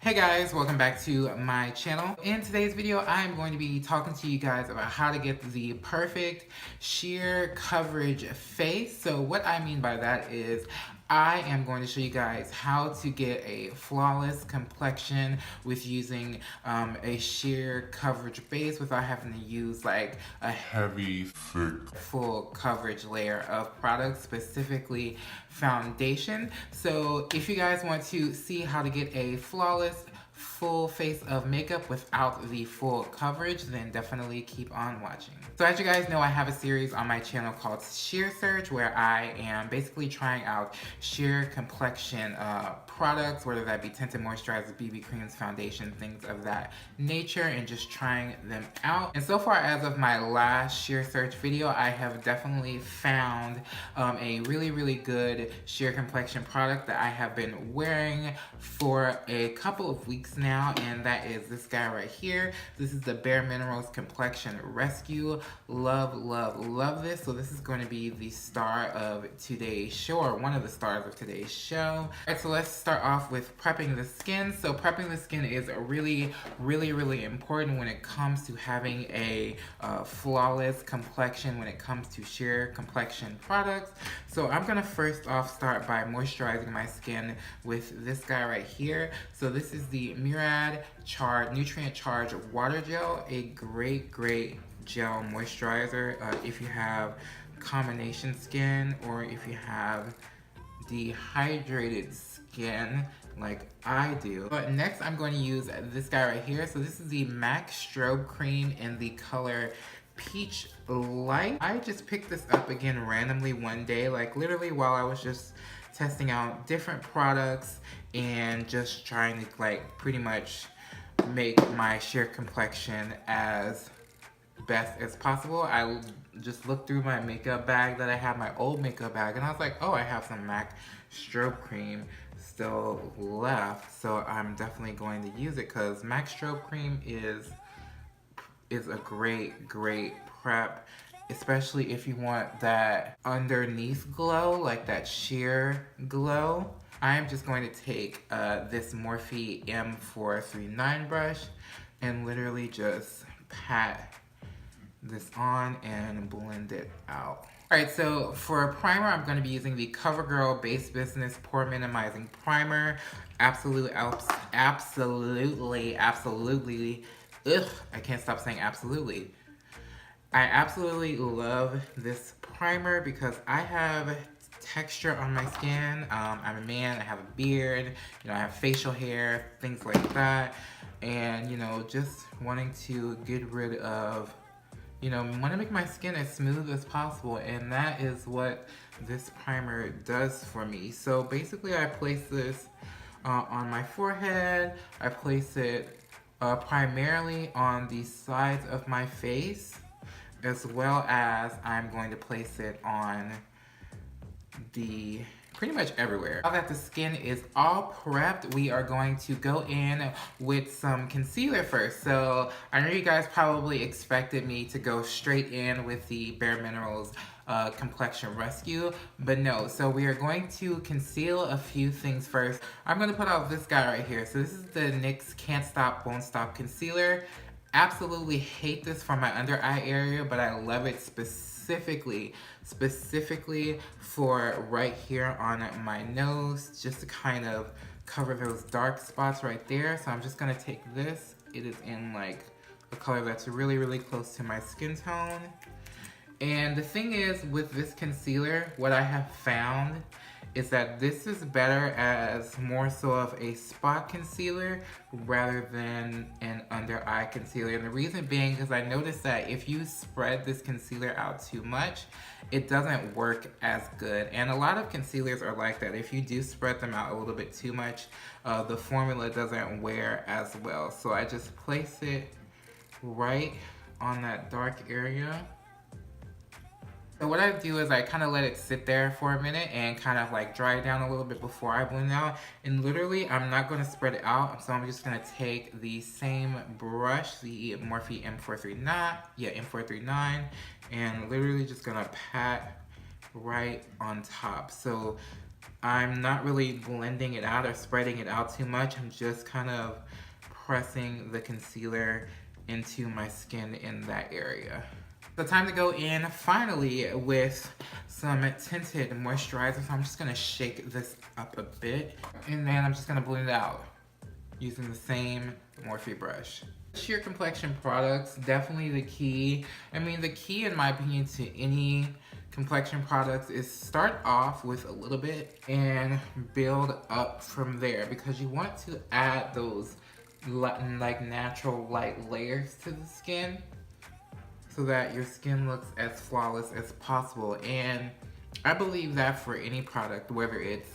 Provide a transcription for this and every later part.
Hey guys, welcome back to my channel. In today's video, I'm going to be talking to you guys about how to get the perfect sheer coverage face. So what I mean by that is I am going to show you guys how to get a flawless complexion with using a sheer coverage base without having to use like a heavy, thick, full coverage layer of products, specifically foundation. So if you guys want to see how to get a flawless full face of makeup without the full coverage, then definitely keep on watching. So as you guys know, I have a series on my channel called Sheer Search where I am basically trying out sheer complexion products, whether that be tinted moisturizers, BB creams, foundation, things of that nature, and just trying them out. And so far, as of my last Sheer Search video, I have definitely found a really good sheer complexion product that I have been wearing for a couple of weeks now, and that is this guy right here. This is the Bare Minerals Complexion Rescue. Love this. So this is going to be the star of today's show, or one of the stars of today's show. Alright, so let's start off with prepping the skin. So prepping the skin is really important when it comes to having a flawless complexion when it comes to sheer complexion products. So I'm gonna first off start by moisturizing my skin with this guy right here. So this is the Murad Nutrient Charge Water Gel, a great gel moisturizer if you have combination skin or if you have dehydrated skin like I do. But next I'm going to use this guy right here. So this is the MAC Strobe Cream in the color Peach Light. I just picked this up again randomly one day, like literally while I was just testing out different products and just trying to like pretty much make my sheer complexion as best as possible. I just looked through my makeup bag that I have, my old makeup bag, and I was like, oh, I have some MAC Strobe Cream still left, so I'm definitely going to use it because MAC Strobe Cream is a great prep, especially if you want that underneath glow, like that sheer glow. I'm just going to take this Morphe M439 brush and literally just pat this on and blend it out. Alright, so for a primer, I'm going to be using the CoverGirl Base Business Pore Minimizing Primer. Absolutely, ugh, I can't stop saying absolutely. I absolutely love this primer because I have texture on my skin. I'm a man, I have a beard, you know, I have facial hair, things like that. And, you know, just wanting to get rid of, you know, want to make my skin as smooth as possible, and that is what this primer does for me. So basically I place this on my forehead. I place it primarily on the sides of my face, as well as I'm going to place it on the pretty much everywhere. Now that the skin is all prepped, we are going to go in with some concealer first. So I know you guys probably expected me to go straight in with the Bare Minerals Complexion Rescue, but no. So we are going to conceal a few things first. I'm going to put out this guy right here. So this is the NYX Can't Stop Won't Stop Concealer. Absolutely hate this for my under eye area, but I love it specifically for right here on my nose, just to kind of cover those dark spots right there. So I'm just gonna take this. It is in like a color that's really close to my skin tone. And the thing is, with this concealer, what I have found is that this is better as more so of a spot concealer rather than an under eye concealer. And the reason being because I noticed that if you spread this concealer out too much, it doesn't work as good. And a lot of concealers are like that. If you do spread them out a little bit too much, the formula doesn't wear as well. So I just place it right on that dark area. So what I do is I kind of let it sit there for a minute and kind of like dry it down a little bit before I blend it out. And literally, I'm not going to spread it out. So I'm just going to take the same brush, the Morphe M439, and literally just going to pat right on top. So I'm not really blending it out or spreading it out too much. I'm just kind of pressing the concealer into my skin in that area. So time to go in finally with some tinted moisturizer. So I'm just gonna shake this up a bit and then I'm just gonna blend it out using the same Morphe brush. Sheer complexion products, definitely the key. I mean, the key in my opinion to any complexion products is start off with a little bit and build up from there, because you want to add those like natural light layers to the skin so that your skin looks as flawless as possible. And I believe that for any product, whether it's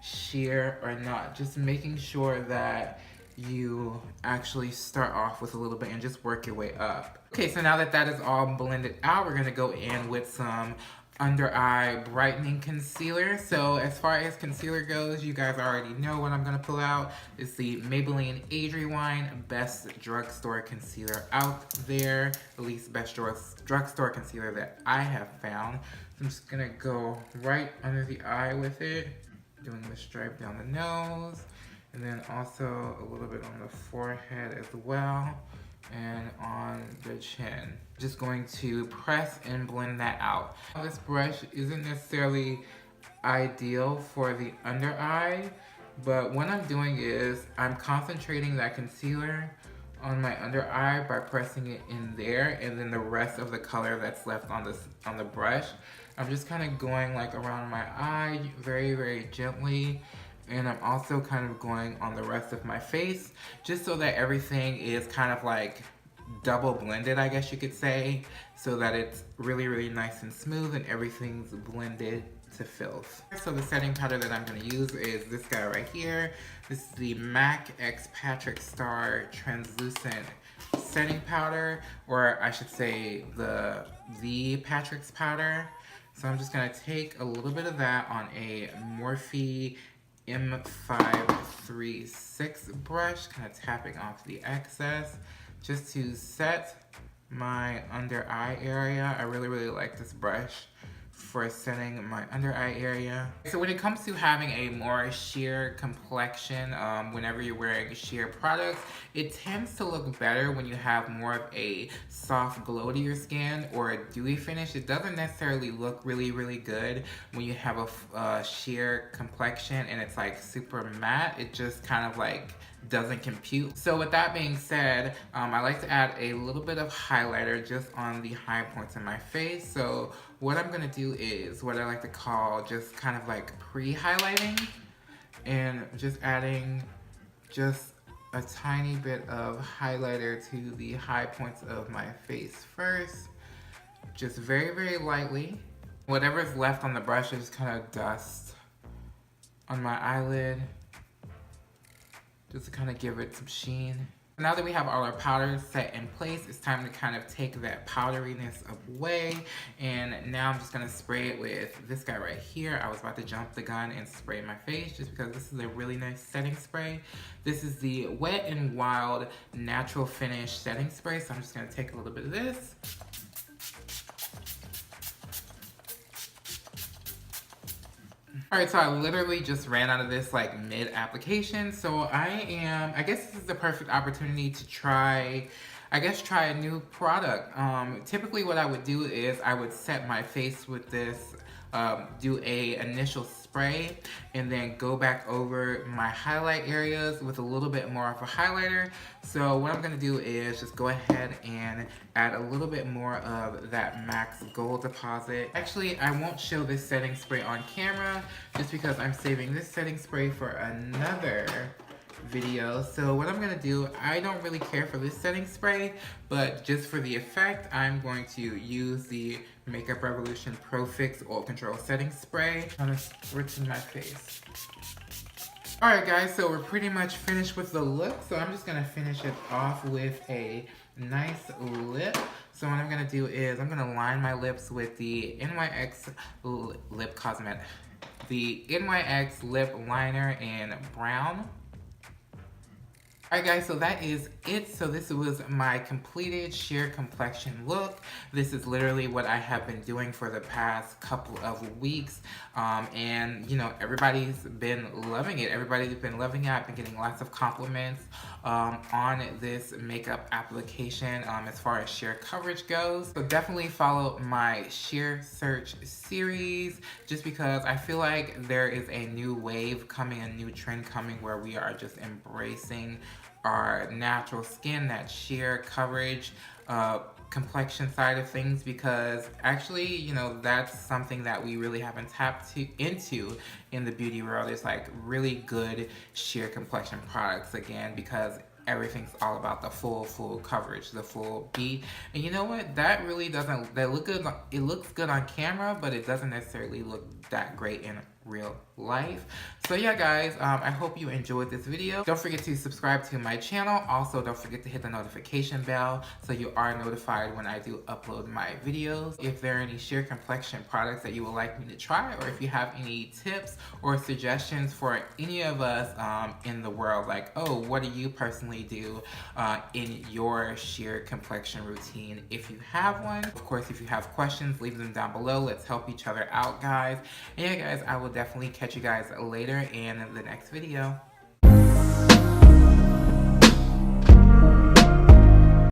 sheer or not, just making sure that you actually start off with a little bit and just work your way up. Okay, so now that that is all blended out, we're gonna go in with some under eye brightening concealer. So as far as concealer goes, you guys already know what I'm gonna pull out. It's the Maybelline Adriwine best drugstore concealer out there, at least best drugstore concealer that I have found. So I'm just gonna go right under the eye with it, doing the stripe down the nose, and then also a little bit on the forehead as well, and on the chin. Just going to press and blend that out. This brush isn't necessarily ideal for the under eye, but what I'm doing is I'm concentrating that concealer on my under eye by pressing it in there, and then the rest of the color that's left on the brush, I'm just kind of going like around my eye very, very gently. And I'm also kind of going on the rest of my face, just so that everything is kind of like double blended, I guess you could say, so that it's really, really nice and smooth and everything's blended to filth. So the setting powder that I'm gonna use is this guy right here. This is the MAC X Patrick Star Translucent Setting Powder, or I should say the Patrick's powder. So I'm just gonna take a little bit of that on a Morphe M536 brush, kind of tapping off the excess just to set my under eye area. I really, really like this brush for setting my under eye area. So when it comes to having a more sheer complexion, whenever you're wearing sheer products, it tends to look better when you have more of a soft glow to your skin or a dewy finish. It doesn't necessarily look really, really good when you have a sheer complexion and it's like super matte. It just kind of like doesn't compute. So with that being said, I like to add a little bit of highlighter just on the high points in my face. So what I'm gonna do is what I like to call just kind of like pre-highlighting, and just adding just a tiny bit of highlighter to the high points of my face first, just very, very lightly. Whatever's left on the brush, I just kind of dust on my eyelid, just to kind of give it some sheen. Now that we have all our powders set in place, it's time to kind of take that powderiness away. And now I'm just gonna spray it with this guy right here. I was about to jump the gun and spray my face just because this is a really nice setting spray. This is the Wet n Wild Natural Finish Setting Spray. So I'm just gonna take a little bit of this. Alright, so I literally just ran out of this like mid-application, so I guess this is the perfect opportunity to try a new product. Typically what I would do is I would set my face with this, do a initial spray, and then go back over my highlight areas with a little bit more of a highlighter. So what I'm gonna do is just go ahead and add a little bit more of that Max Gold Deposit. Actually, I won't show this setting spray on camera just because I'm saving this setting spray for another video. So what I'm gonna do, I don't really care for this setting spray, but just for the effect, I'm going to use the Makeup Revolution Pro Fix Oil Control Setting Spray. I'm gonna spritz in my face. Alright guys, so we're pretty much finished with the look, so I'm just gonna finish it off with a nice lip. So what I'm gonna do is I'm gonna line my lips with the NYX Lip Cosmetic, the NYX Lip Liner in brown. Alright guys, so that is it. So this was my completed sheer complexion look. This is literally what I have been doing for the past couple of weeks. And you know, everybody's been loving it. Everybody's been loving it. I've been getting lots of compliments on this makeup application as far as sheer coverage goes. So definitely follow my sheer search series just because I feel like there is a new wave coming, a new trend coming where we are just embracing our natural skin, that sheer coverage, complexion side of things, because actually, you know, that's something that we really haven't tapped into in the beauty world. It's like really good sheer complexion products again, because everything's all about the full coverage, the full beat. And you know what? That really doesn't, that look good. It looks good on camera, but it doesn't necessarily look that great in real life. So yeah guys, I hope you enjoyed this video. Don't forget to subscribe to my channel. Also, don't forget to hit the notification bell so you are notified when I do upload my videos. If there are any sheer complexion products that you would like me to try, or if you have any tips or suggestions for any of us in the world, like, oh, what do you personally do in your sheer complexion routine, if you have one. Of course, if you have questions, leave them down below. Let's help each other out, guys. And yeah guys, I will definitely catch you guys later in the next video.